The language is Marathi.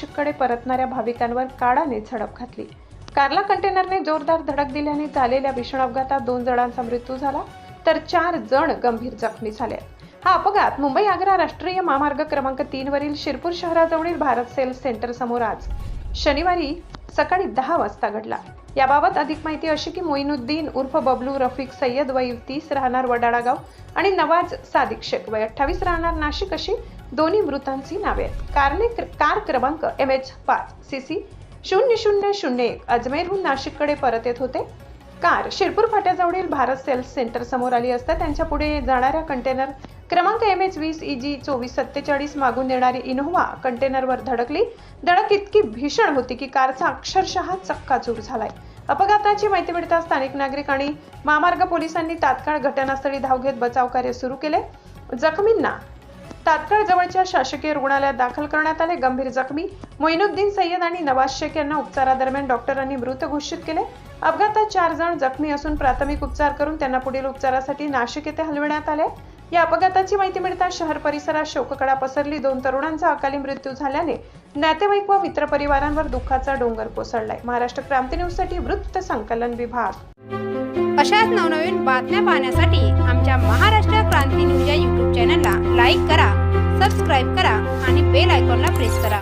नाशिककडे परतणाऱ्या भाविकांवर काळाने झडप घातली। कारला कंटेनरने जोरदार धडक दिल्याने झालेल्या भीषण अपघातात 2 जणांचा मृत्यू झाला तर 4 जण गंभीर जखमी झाले। हा अपघात मुंबई आग्रा राष्ट्रीय महामार्ग क्रमांक 3 वरील शिरपूर शहराजवळील भारत सेल्स सेंटर समोर आज शनिवारी सकाळी 10 वाजता घडला। याबाबत अधिक माहिती अशी की मोइनुद्दीन उर्फ बबलू रफिक सय्यद वय 30 राहणार वडाळा गाव आणि नवाज सादिक शेख वय 28 राहणार नाशिक अशी दोन्ही मृतांची नावे आहेत। कार क्रमांक MH5CC 0001 अजमेरहून नाशिककडे परत येत होते। कार शिरपूर फाट्याजवळील भारत सेल्स सेंटर समोर आली असता त्यांच्या पुढे जाणाऱ्या कंटेनर क्रमांक MH20EG 2447 मागून येणारी इनोव्हा कंटेनरवर धडकली। धडक इतकी भीषण होती की कारचा अक्षरशः चक्काचूर झालाय। अपघाताची माहिती मिळताच स्थानिक नागरिक आणि महामार्ग पोलिसांनी तात्काळ घटनास्थळी धाव घेत बचाव कार्य सुरू केले। जखमींना तात्काळ जवळच्या शासकीय रुग्णालयात दाखल करण्यात आले। गंभीर जखमी मोइनुद्दीन सय्यद आणि नवाज शेख यांना उपचारादरम्यान डॉक्टरांनी मृत घोषित केले। अपघातात 4 जण जखमी असून प्राथमिक उपचार करून त्यांना पुढील उपचारासाठी नाशिक येथे हलविण्यात आले। या अपघाताची माहिती मिळताच शहर परिसरात शोककळा पसरली। 2 तरुणांचा अकाली मृत्यू झाल्याने नातेवाईक व मित्रपरिवारांवर दुःखाचा डोंगर कोसळलाय। महाराष्ट्र क्रांती न्यूज साठी वृत्त संकलन विभाग। अशाच नवनवीन बातम्या पाहण्यासाठी आमच्या महाराष्ट्र क्रांती न्यूज या YouTube चॅनलला लाईक करा, सबस्क्राईब करा आणि बेल आयकॉनला प्रेस करा।